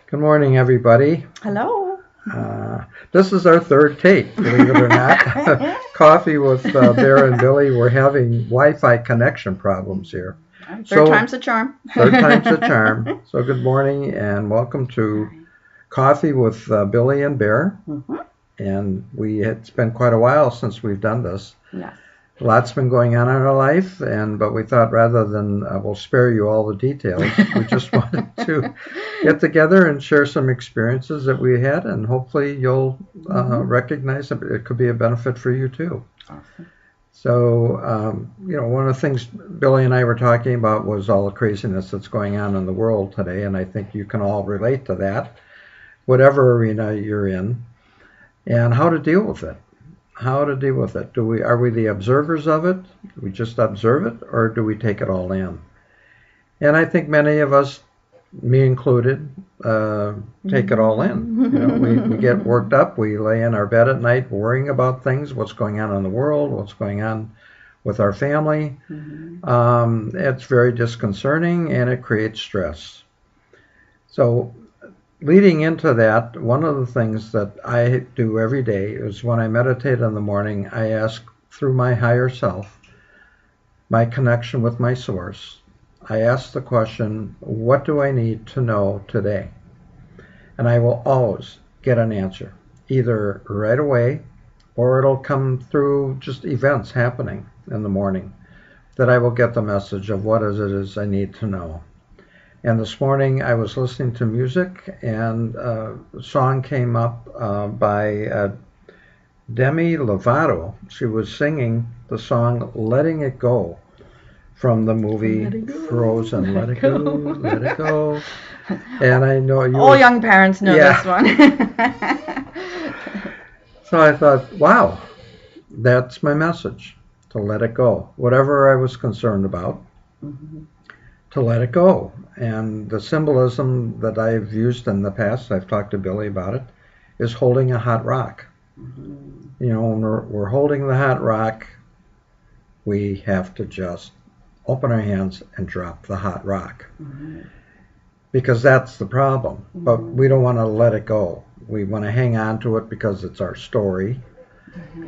Good morning, everybody. Hello. This is our third take, believe it or not. Coffee with Bear and Billy. We're having Wi-Fi connection problems here. Third time's a charm. Third time's a charm. So good morning and welcome to Coffee with Billy and Bear. And it's been quite a while since we've done this. Yes. Lots been going on in our life, but we thought rather than we'll spare you all the details, we just wanted to get together and share some experiences that we had, and hopefully you'll recognize that it could be a benefit for you too. Awesome. So, one of the things Billy and I were talking about was all the craziness that's going on in the world today, and I think you can all relate to that, whatever arena you're in, and how to deal with it. How to deal with it. Are we the observers of it? Do we just observe it, or do we take it all in? And I think many of us, me included, take it all in. We get worked up. We lay in our bed at night worrying about things, what's going on in the world, what's going on with our family. It's very disconcerting, and it creates stress. So leading into that, one of the things that I do every day is when I meditate in the morning, I ask through my higher self, my connection with my source, I ask the question, what do I need to know today? And I will always get an answer, either right away or it'll come through just events happening in the morning that I will get the message of what it is I need to know. And this morning I was listening to music, and a song came up by Demi Lovato. She was singing the song Letting It Go from the movie Frozen. Let it go, let it go. And I know all young parents know this one. So I thought, wow, that's my message, to let it go. Whatever I was concerned about. To let it go. And the symbolism that I've used in the past, I've talked to Billy about it, is holding a hot rock. When we're holding the hot rock, we have to just open our hands and drop the hot rock. Because that's the problem. But we don't want to let it go. We want to hang on to it because it's our story.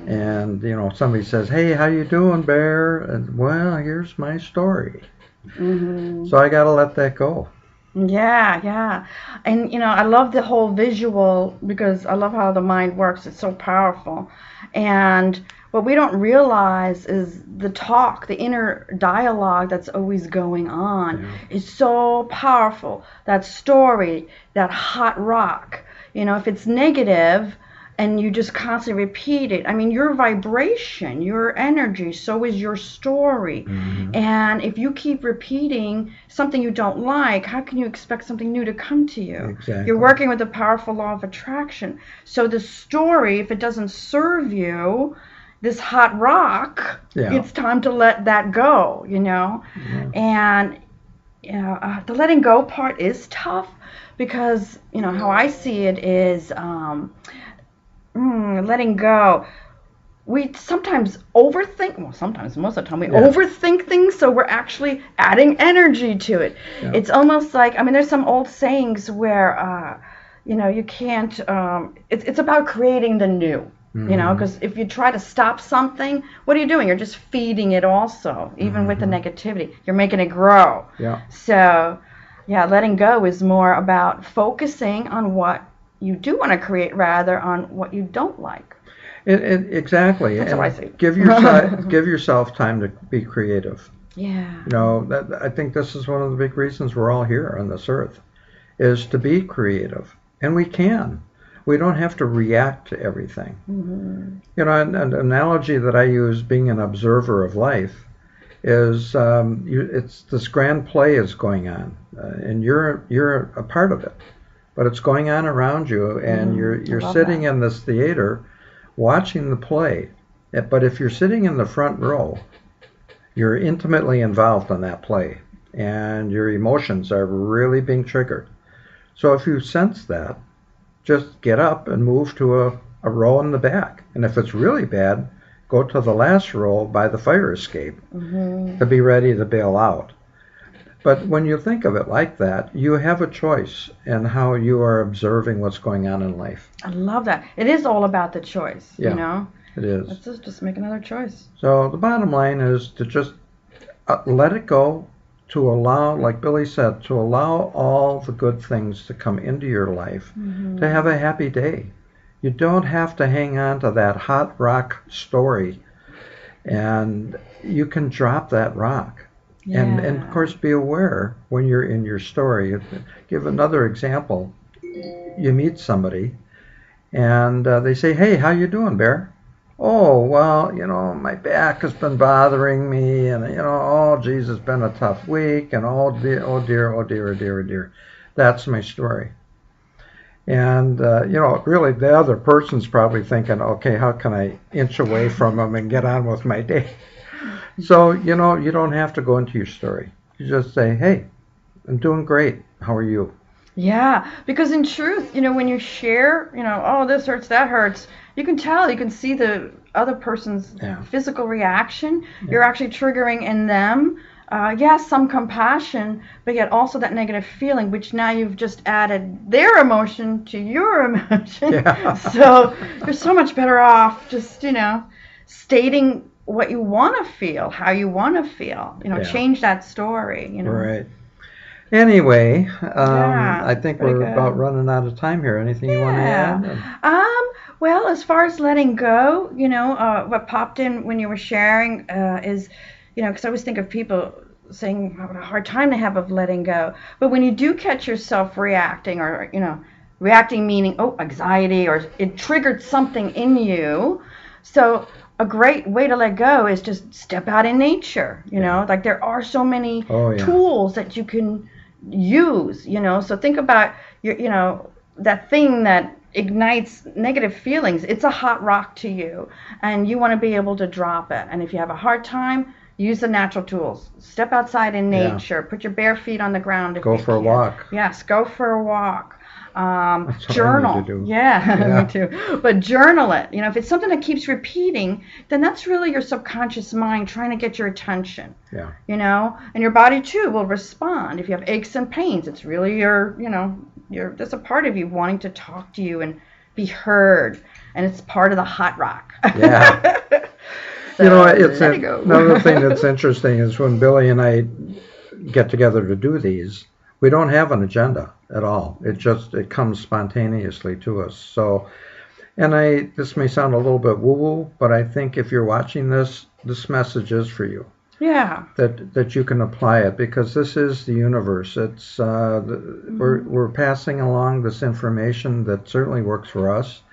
And, somebody says, hey, how you doing, Bear? And, well, here's my story. So I got to let that go. Yeah. And, I love the whole visual because I love how the mind works. It's so powerful. And what we don't realize is the inner dialogue that's always going on is so powerful. That story, that hot rock, if it's negative, and you just constantly repeat it. I mean, your vibration, your energy, so is your story. And if you keep repeating something you don't like, how can you expect something new to come to you? Exactly. You're working with the powerful law of attraction. So the story, if it doesn't serve you, this hot rock, it's time to let that go, And the letting go part is tough because, how I see it is letting go. We sometimes overthink, most of the time we overthink things, so we're actually adding energy to it. It's almost like, there's some old sayings where, you can't, it's about creating the new, because if you try to stop something, what are you doing? You're just feeding it also, even with the negativity. You're making it grow. So, letting go is more about focusing on what you do want to create rather on what you don't like. Exactly. That's what I see. Give yourself time to be creative. Yeah. I think this is one of the big reasons we're all here on this earth, is to be creative. And we can. We don't have to react to everything. An analogy that I use, being an observer of life, is it's this grand play is going on, and you're a part of it. But it's going on around you, and you're sitting in this theater watching the play. But if you're sitting in the front row, you're intimately involved in that play, and your emotions are really being triggered. So if you sense that, just get up and move to a row in the back. And if it's really bad, go to the last row by the fire escape to be ready to bail out. But when you think of it like that, you have a choice in how you are observing what's going on in life. I love that. It is all about the choice, you Yeah, know? it is. Let's just make another choice. So the bottom line is to just let it go, to allow, like Billy said, to allow all the good things to come into your life, to have a happy day. You don't have to hang on to that hot rock story, and you can drop that rock. And of Yeah. course, be aware when you're in your story. Give another example. You meet somebody, and they say, "Hey, how you doing, Bear?" "Oh, well, my back has been bothering me, and oh, geez, it's been a tough week, and oh dear, oh dear, oh dear, oh dear, oh dear." That's my story. And really, the other person's probably thinking, "Okay, how can I inch away from them and get on with my day?" So, you don't have to go into your story. You just say, "Hey, I'm doing great. How are you?" Yeah, because in truth, when you share, oh, this hurts, that hurts, you can tell, you can see the other person's Yeah. physical reaction. You're actually triggering in them, yes, some compassion, but yet also that negative feeling, which now you've just added their emotion to your emotion. Yeah. So you're so much better off just, stating what you want to feel, how you want to feel, Yeah. change that story, Right. Anyway, Yeah, I think pretty we're about good. running out of time here. Anything you want to Yeah. add? Well, as far as letting go, what popped in when you were sharing is, because I always think of people saying what a hard time they have of letting go. But when you do catch yourself reacting, or, reacting meaning, oh, anxiety, or it triggered something in you. So a great way to let go is just step out in nature, Yeah. like there are so many Oh, yeah. tools that you can use, so think about that thing that ignites negative feelings. It's a hot rock to you, and you want to be able to drop it. And if you have a hard time, use the natural tools. Step outside in Yeah. nature. Put your bare feet on the ground if Go you for a can. walk. Yes, go for a walk. That's what I need to Journal. do. Yeah, Yeah. me too. But journal it. If it's something that keeps repeating, then that's really your subconscious mind trying to get your attention. Yeah. And your body too will respond. If you have aches and pains, it's really there's a part of you wanting to talk to you and be heard, and it's part of the hot rock. Yeah. So It's let it go. another thing that's interesting is when Billy and I get together to do these, we don't have an agenda at all. It comes spontaneously to us. So, and this may sound a little bit woo-woo, but I think if you're watching this message is for you. Yeah. That you can apply it, because this is the universe. It's we're passing along this information that certainly works for us.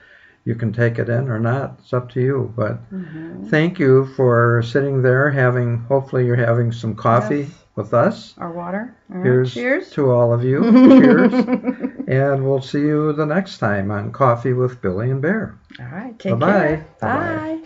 You can take it in or not. It's up to you. But thank you for sitting there hopefully you're having some coffee Yes. with us. Our water. All right. Here's Cheers to all of you. Cheers. And we'll see you the next time on Coffee with Billy and Bear. All right. Take Bye-bye. care. Bye-bye. Bye.